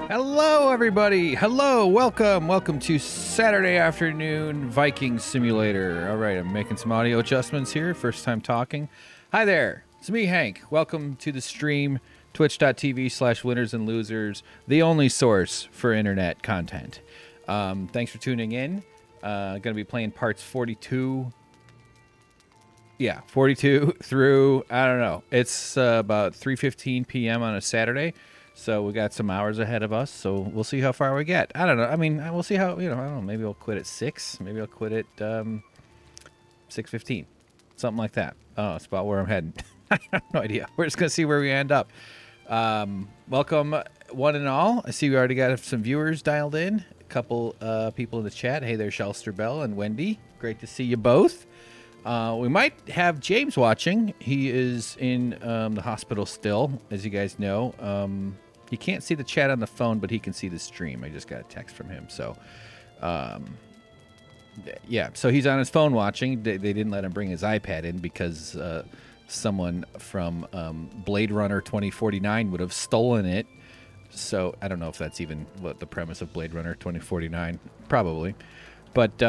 Hello, everybody. Hello, welcome to Saturday afternoon Viking Simulator. All right, I'm making some audio adjustments here. First time talking. Hi there. It's me, Hank. Welcome to the stream, twitch.tv/winners and losers, the only source for internet content. Thanks for tuning in. Going to be playing parts 42. Yeah, 42 through, I don't know. It's about 3:15 p.m. on a Saturday. So we got some hours ahead of us, so we'll see how far we get. I don't know. I mean, we'll see how, I don't know, maybe I'll quit at 6. Maybe I'll quit at 6:15. Something like that. Oh, it's about where I'm heading. I have no idea. We're just going to see where we end up. Welcome, one and all. I see we already got some viewers dialed in. A couple people in the chat. Hey there, Shelster Bell and Wendy. Great to see you both. We might have James watching. He is in the hospital still, as you guys know. He can't see the chat on the phone, but he can see the stream. I just got a text from him. So, yeah. So he's on his phone watching. They didn't let him bring his iPad in because someone from Blade Runner 2049 would have stolen it. So I don't know if that's even what the premise of Blade Runner 2049. Probably. But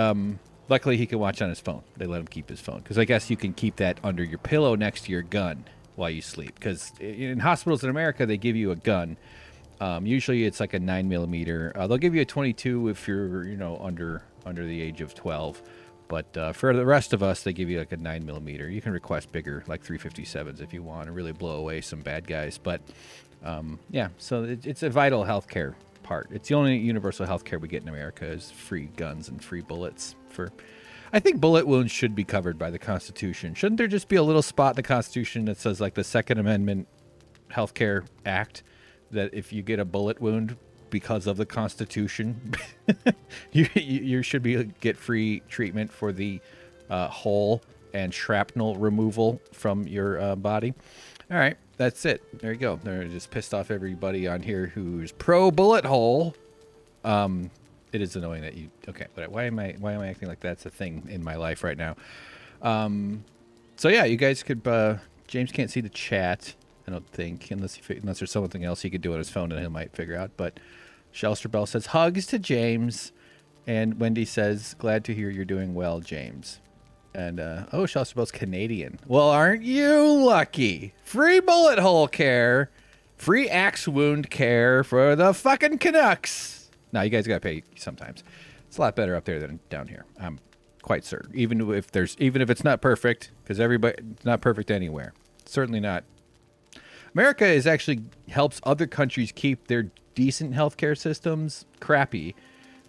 luckily he can watch on his phone. They let him keep his phone. Because I guess you can keep that under your pillow next to your gun while you sleep. Because in hospitals in America, they give you a gun. Usually it's like a 9mm. They'll give you a 22 if you're, under the age of 12. But for the rest of us, they give you like a 9mm. You can request bigger, like 357s if you want, and really blow away some bad guys. But yeah, so it's a vital healthcare part. It's the only universal healthcare we get in America is free guns and free bullets. I think bullet wounds should be covered by the Constitution. Shouldn't there just be a little spot in the Constitution that says, like, the Second Amendment Healthcare Act, that if you get a bullet wound because of the Constitution, you should get free treatment for the hole and shrapnel removal from your body? All right, that's it. There you go. They're just pissed off everybody on here who's pro bullet hole. It is annoying that you... Okay, but why am I acting like that's a thing in my life right now? So yeah, you guys could... James can't see the chat, I don't think, unless there's something else he could do on his phone and he might figure out. But Shelster Bell says, hugs to James. And Wendy says, glad to hear you're doing well, James. And, oh, Shelster Bell's Canadian. Well, aren't you lucky? Free bullet hole care. Free axe wound care for the fucking Canucks. Now, you guys got to pay sometimes. It's a lot better up there than down here. I'm quite certain. Even if it's not perfect, because it's not perfect anywhere. Certainly not. America actually helps other countries keep their decent healthcare systems crappy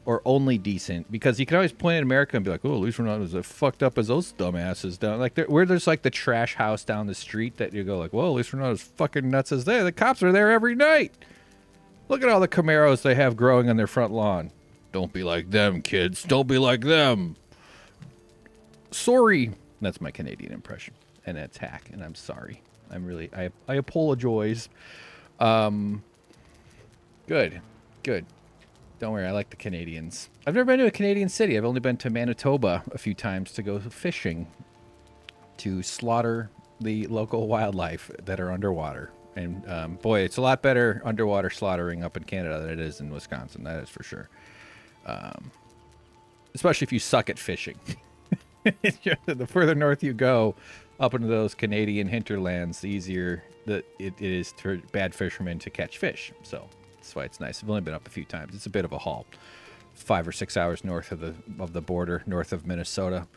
or only decent, because you can always point at America and be like, oh, at least we're not as fucked up as those dumbasses down. Like, there's like the trash house down the street that you go like, well, at least we're not as fucking nuts as they. The cops are there every night. Look at all the Camaros they have growing on their front lawn. Don't be like them, kids. Don't be like them. Sorry. That's my Canadian impression. And that's hack. And I'm sorry. I apologize. Good. Good. Don't worry. I like the Canadians. I've never been to a Canadian city. I've only been to Manitoba a few times to go fishing, to slaughter the local wildlife that are underwater. And boy, it's a lot better underwater slaughtering up in Canada than it is in Wisconsin. That is for sure. Especially if you suck at fishing. The further north you go, up into those Canadian hinterlands, the easier it is for bad fishermen to catch fish. So that's why it's nice. I've only been up a few times. It's a bit of a haul. 5 or 6 hours north of the border, north of Minnesota.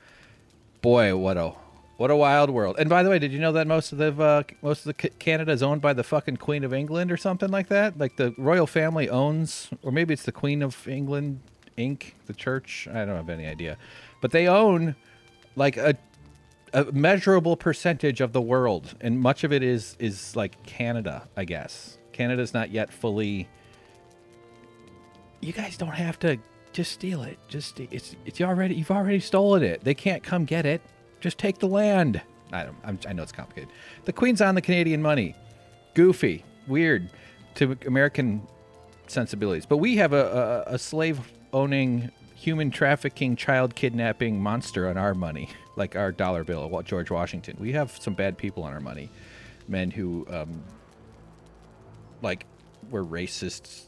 Boy, what a wild world. And by the way, did you know that most of the Canada is owned by the fucking Queen of England or something like that? Like the royal family owns, or maybe it's the Queen of England Inc., the church. I don't have any idea. But they own like a measurable percentage of the world. And much of it is like Canada, I guess. Canada's not yet fully... You guys don't have to just steal it. You've already stolen it. They can't come get it. Just take the land. I know it's complicated. The Queen's on the Canadian money. Goofy. Weird to American sensibilities. But we have a slave-owning, human trafficking, child kidnapping monster on our money. Like our dollar bill, George Washington. We have some bad people on our money. Men who, like, were racist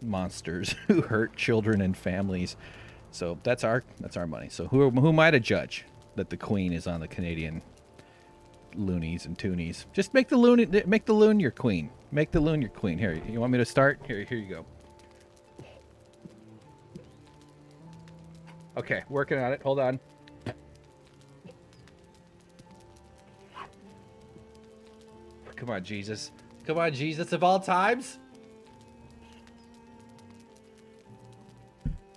monsters who hurt children and families. So that's our money. So who am I to judge that the queen is on the Canadian loonies and toonies? Just make the loon your queen. Make the loon your queen. Here, you want me to start? Here you go. Okay, working on it. Hold on. Come on, Jesus. Come on, Jesus of all times.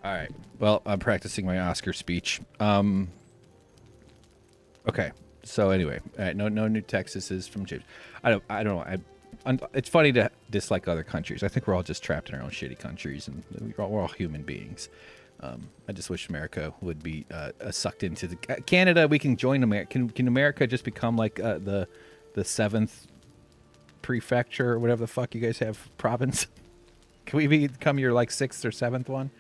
All right. Well, I'm practicing my Oscar speech. Okay. So anyway, no new Texases from James. I don't know. It's funny to dislike other countries. I think we're all just trapped in our own shitty countries, and we're all human beings. I just wish America would be sucked into the Canada. We can join America. Can America just become like the seventh prefecture or whatever the fuck you guys have province? Can we become your like sixth or seventh one?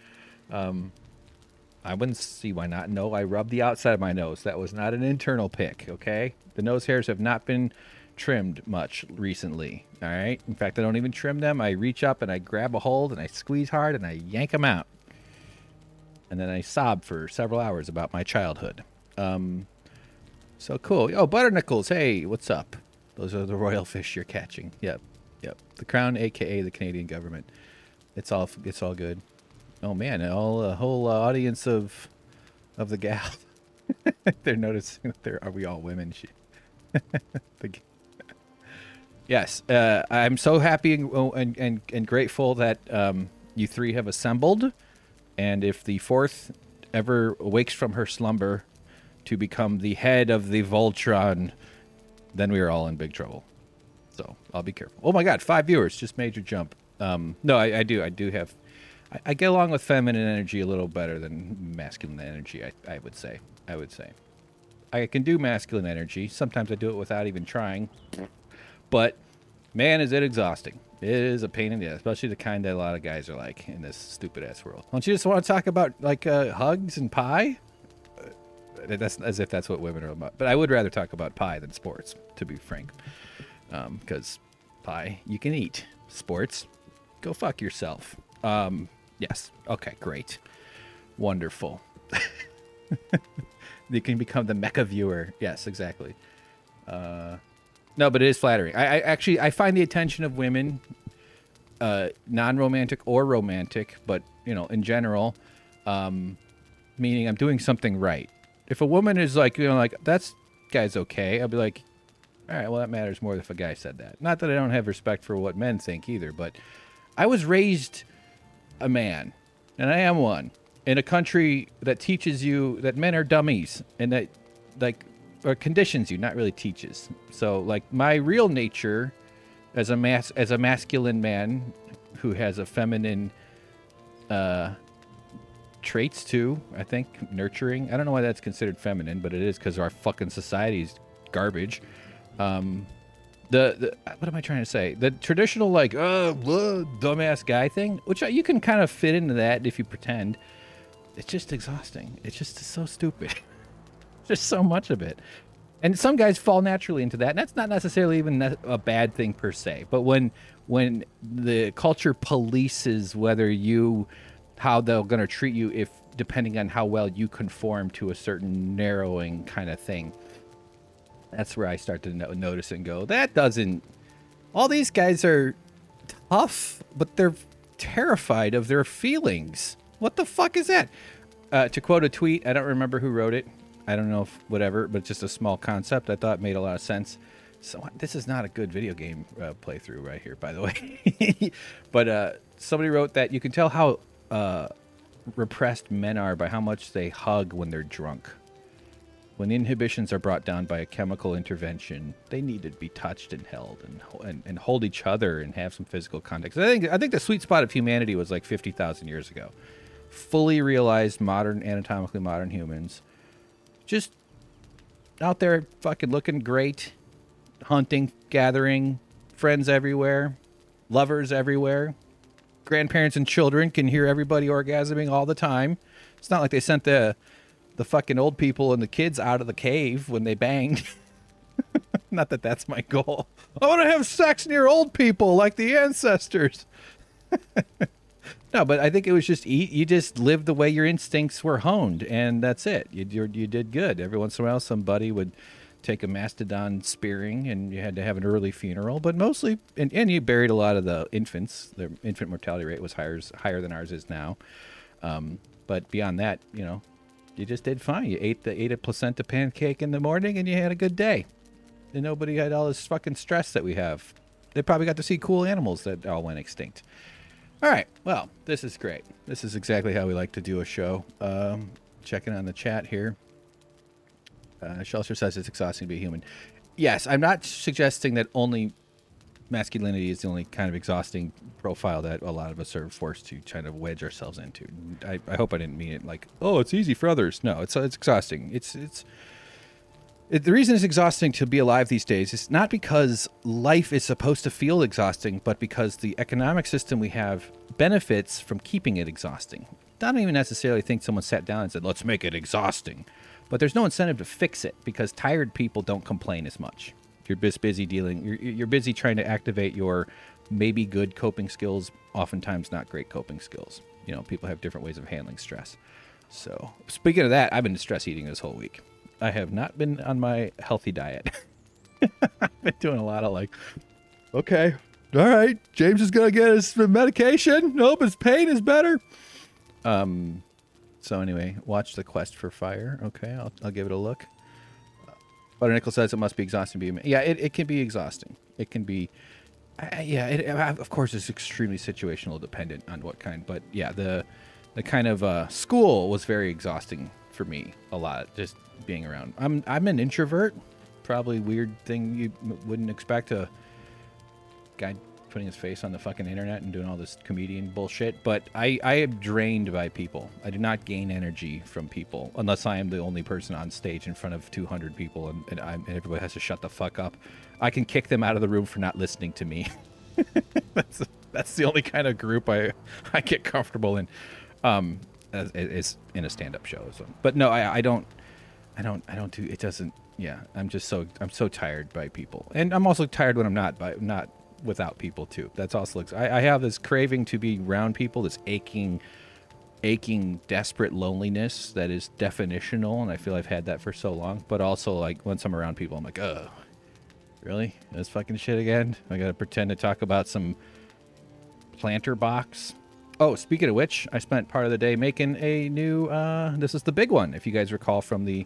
I wouldn't see why not. No, I rubbed the outside of my nose. That was not an internal pick, okay? The nose hairs have not been trimmed much recently, all right? In fact, I don't even trim them. I reach up and I grab a hold and I squeeze hard and I yank them out. And then I sob for several hours about my childhood. So cool. Oh, Butternickles, hey, what's up? Those are the royal fish you're catching. Yep. The Crown, a.k.a. the Canadian government. It's all good. Oh man, a whole audience of the gal. They're noticing that are we all women? Yes, I'm so happy and grateful that you three have assembled. And if the fourth ever awakes from her slumber to become the head of the Voltron, then we are all in big trouble. So I'll be careful. Oh my God, 5 viewers, just major jump. No, I do have. I get along with feminine energy a little better than masculine energy. I would say. I can do masculine energy. Sometimes I do it without even trying. But man, is it exhausting. It is a pain in the ass, especially the kind that a lot of guys are like in this stupid ass world. Don't you just want to talk about like hugs and pie? That's as if that's what women are about. But I would rather talk about pie than sports, to be frank. Because pie you can eat. Sports, go fuck yourself. Yes. Okay, great. Wonderful. You can become the mecha viewer. Yes, exactly. No, but it is flattering. I find the attention of women, non-romantic or romantic, but, in general, meaning I'm doing something right. If a woman is like, that guy's okay, I'll be like, all right, well, that matters more if a guy said that. Not that I don't have respect for what men think either, but I was raised a man, and I am one, in a country that teaches you that men are dummies, and that, or conditions you, not really teaches. So, my real nature as a masculine man who has a feminine traits too, I think, nurturing. I don't know why that's considered feminine, but it is because our fucking society's garbage. What am I trying to say? The traditional dumbass guy thing, which you can kind of fit into that if you pretend. It's just exhausting. It's just so stupid. Just so much of it. And some guys fall naturally into that. And that's not necessarily even a bad thing per se. But when the culture polices how they're going to treat you depending on how well you conform to a certain narrowing kind of thing. That's where I start to notice and go, all these guys are tough, but they're terrified of their feelings. What the fuck is that? To quote a tweet, I don't remember who wrote it. I don't know if whatever, but just a small concept I thought made a lot of sense. So this is not a good video game playthrough right here, by the way. But somebody wrote that you can tell how repressed men are by how much they hug when they're drunk. When the inhibitions are brought down by a chemical intervention, they need to be touched and held and hold each other and have some physical contact. I think the sweet spot of humanity was like 50,000 years ago. Fully realized anatomically modern humans. Just out there fucking looking great. Hunting, gathering, friends everywhere. Lovers everywhere. Grandparents and children can hear everybody orgasming all the time. It's not like they sent the fucking old people and the kids out of the cave when they banged. Not that that's my goal. I want to have sex near old people like the ancestors. No, but I think it was just you just lived the way your instincts were honed, and that's it. You did good. Every once in a while, somebody would take a mastodon spearing, and you had to have an early funeral. But mostly, and you buried a lot of the infants. The infant mortality rate was higher than ours is now. But beyond that, you just did fine. You ate a placenta pancake in the morning, and you had a good day. And nobody had all this fucking stress that we have. They probably got to see cool animals that all went extinct. All right. Well, this is great. This is exactly how we like to do a show. Checking on the chat here. Shelter says it's exhausting to be human. Yes, I'm not suggesting that only masculinity is the only kind of exhausting profile that a lot of us are forced to kind of wedge ourselves into. I hope I didn't mean it like, oh, it's easy for others. No, it's exhausting. The reason it's exhausting to be alive these days is not because life is supposed to feel exhausting, but because the economic system we have benefits from keeping it exhausting. I don't even necessarily think someone sat down and said, let's make it exhausting. But there's no incentive to fix it because tired people don't complain as much. You're just busy you're busy trying to activate your maybe good coping skills, oftentimes not great coping skills. People have different ways of handling stress. So speaking of that, I've been stress eating this whole week. I have not been on my healthy diet. I've been doing a lot of okay, all right, James is going to get his medication. Nope, his pain is better. So anyway, watch The Quest for Fire. Okay, I'll give it a look. Butter Nickel says it must be exhausting to be. Yeah, it can be exhausting. It can be. Of course, it's extremely situational dependent on what kind. But yeah, the kind of school was very exhausting for me. A lot, just being around. I'm an introvert. Probably weird thing you wouldn't expect a guy putting his face on the fucking internet and doing all this comedian bullshit. But I am drained by people. I do not gain energy from people unless I am the only person on stage in front of 200 people and everybody has to shut the fuck up. I can kick them out of the room for not listening to me. That's the only kind of group I get comfortable in. Is in a stand-up show. So. But no, I don't do. It doesn't. Yeah, I'm so tired by people, and I'm also tired when I'm not without people too. That's also I have this craving to be around people, this aching, desperate loneliness that is definitional, and I feel I've had that for so long. But also once I'm around people, I'm like, oh, really? This fucking shit again? I gotta pretend to talk about some planter box. Oh, speaking of which, I spent part of the day making a new, this is the big one, if you guys recall from the,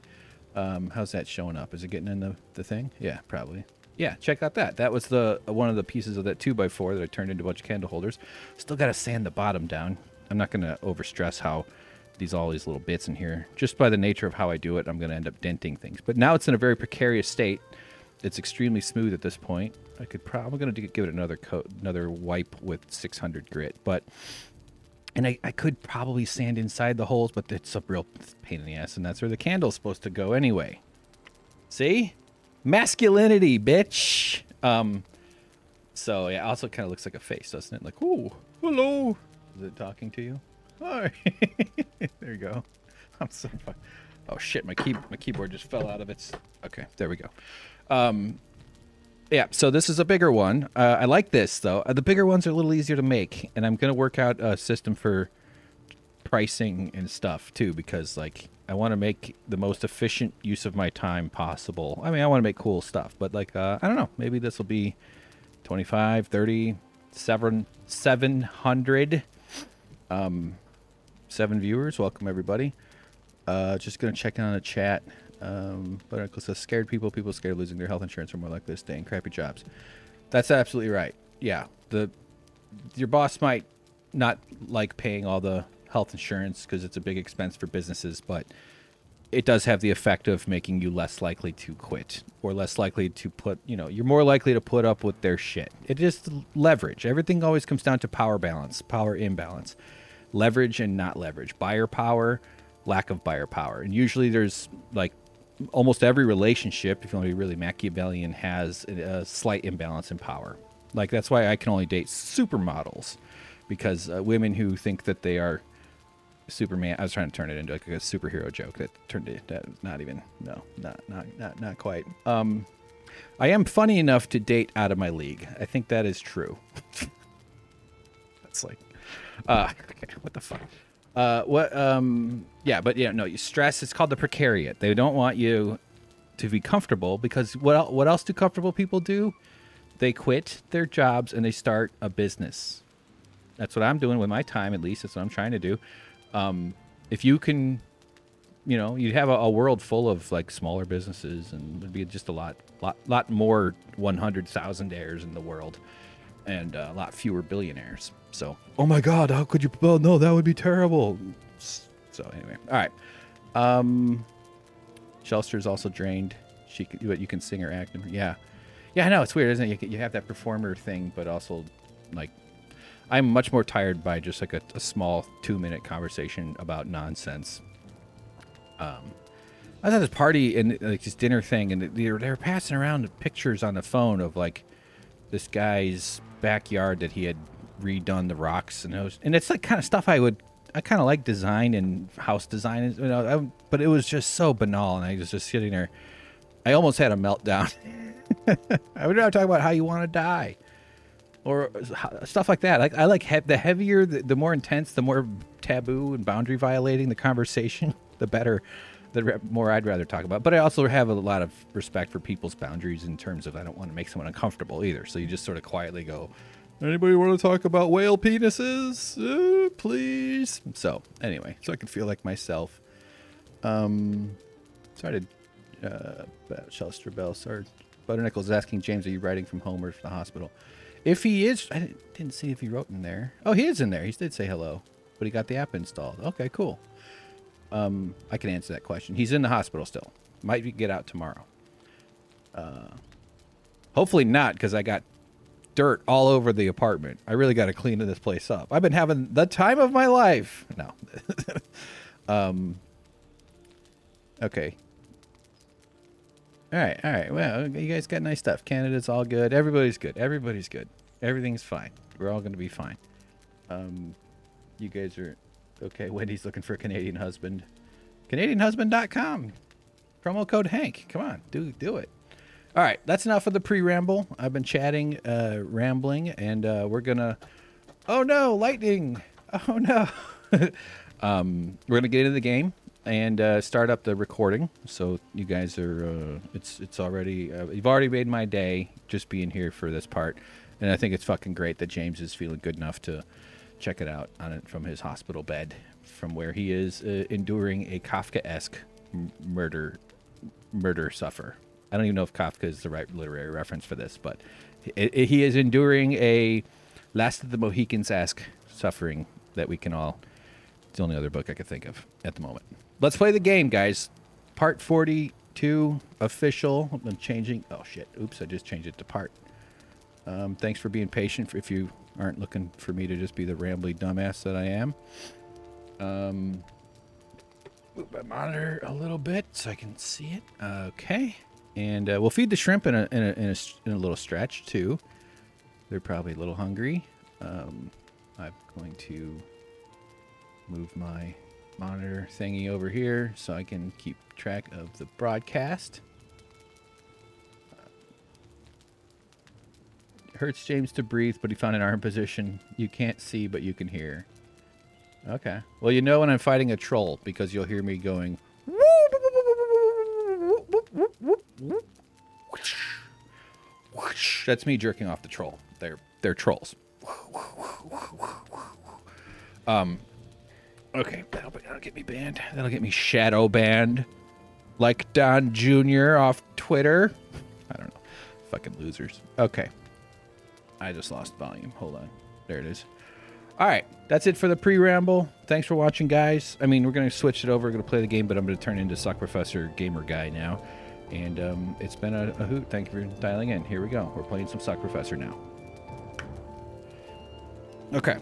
how's that showing up? Is it getting in the thing? Yeah, probably. Yeah, check out that. That was one of the pieces of that 2x4 that I turned into a bunch of candle holders. Still got to sand the bottom down. I'm not going to overstress how all these little bits in here. Just by the nature of how I do it, I'm going to end up denting things. But now it's in a very precarious state. It's extremely smooth at this point. I'm going to give it another coat, another wipe with 600 grit. And I could probably sand inside the holes, but it's a real pain in the ass, and that's where the candle's supposed to go anyway. See? Masculinity, bitch! So, yeah, also kind of looks like a face, doesn't it? Like, ooh, hello! Is it talking to you? Hi! There you go. I'm so fun. Oh, shit, my keyboard just fell out of its... Okay, there we go. Yeah, so this is a bigger one. I like this, though. The bigger ones are a little easier to make, and I'm going to work out a system for pricing and stuff, too, because, I want to make the most efficient use of my time possible. I mean, I want to make cool stuff, but, I don't know. Maybe this will be 25, 30, 700. 7 viewers. Welcome, everybody. Just going to check in on the chat. But Uncle says scared people scared of losing their health insurance are more likely to stay in crappy jobs. That's absolutely right. Yeah, your boss might not like paying all the health insurance because it's a big expense for businesses, but it does have the effect of making you less likely to quit or less likely to you're more likely to put up with their shit. It is leverage. Everything always comes down to power balance, power imbalance, leverage and not leverage, buyer power, lack of buyer power. And usually there's almost every relationship, if you want to be really Machiavellian, has a slight imbalance in power. That's why I can only date supermodels, because women who think that they are Superman. I was trying to turn it into a superhero joke that turned it. Not even. No, not quite. I am funny enough to date out of my league. I think that is true. That's Okay, what the fuck? Yeah, but yeah, no, you stress. It's called the precariat. They don't want you to be comfortable because what else do comfortable people do? They quit their jobs and they start a business. That's what I'm doing with my time, at least. That's what I'm trying to do. If you can, you'd have a world full of like smaller businesses, and it'd be just a lot more 100,000-aires in the world, and a lot fewer billionaires. So, oh my God, how could you? Well, no, that would be terrible. So anyway, all right. Shelster's also drained. You can sing or act. Yeah, I know it's weird, isn't it? You have that performer thing, but also like. I'm much more tired by just like a small 2-minute conversation about nonsense. I was at this party and like this dinner thing, and they were passing around pictures on the phone of like this guy's backyard that he had redone the rocks, and it's like kind of stuff I kind of like design and house design, but it was just so banal, and I was just sitting there. I almost had a meltdown. I would rather talk about how you want to die. Or stuff like that. I like the heavier, the more intense, the more taboo and boundary violating the conversation, the better, the more I'd rather talk about. But I also have a lot of respect for people's boundaries in terms of I don't want to make someone uncomfortable either. So you just sort of quietly go, anybody want to talk about whale penises? Please. So anyway, so I can feel like myself. Sorry to Shelster Bell. Sorry. Butternickles is asking James, are you writing from home or from the hospital? If he is, I didn't see if he wrote in there. Oh, he is in there. He did say hello, but he got the app installed. Okay, cool. I can answer that question. He's in the hospital still. Might get out tomorrow. Hopefully not, because I got dirt all over the apartment. I really got to clean this place up. I've been having the time of my life. No. Okay. All right. Well, you guys got nice stuff. Canada's all good. Everybody's good. Everybody's good. Everything's fine. We're all going to be fine. You guys are okay. Wendy's looking for a Canadian husband. CanadianHusband.com. Promo code Hank. Come on, do it. All right, that's enough of the pre-ramble. I've been chatting, rambling, and we're gonna. Oh no, lightning! Oh no. We're gonna get into the game and start up the recording. So you guys are, it's already, you've already made my day just being here for this part. And I think it's fucking great that James is feeling good enough to check it out on it from his hospital bed, from where he is enduring a Kafka-esque murder suffer. I don't even know if Kafka is the right literary reference for this, but he is enduring a Last of the Mohicans-esque suffering that we can all, it's the only other book I could think of at the moment. Let's play the game, guys. Part 42, official. I'm changing. Oh, shit. Oops, I just changed it to part. Thanks for being patient if you aren't looking for me to just be the rambly dumbass that I am. Move my monitor a little bit so I can see it. Okay. And we'll feed the shrimp in a little stretch, too. They're probably a little hungry. I'm going to move my monitor thingy over here so I can keep track of the broadcast. It hurts James to breathe, but he found an arm position. You can't see, but you can hear. Okay. Well, you know when I'm fighting a troll because you'll hear me going. That's me jerking off the troll. They're trolls. Okay, that'll get me banned. That'll get me shadow banned. Like Don Jr. off Twitter. I don't know. Fucking losers. Okay. I just lost volume. Hold on. There it is. All right. That's it for the pre-ramble. Thanks for watching, guys. I mean, we're going to switch it over. We're going to play the game, but I'm going to turn into Suck Professor Gamer Guy now. And it's been a hoot. Thank you for dialing in. Here we go. We're playing some Suck Professor now. Okay.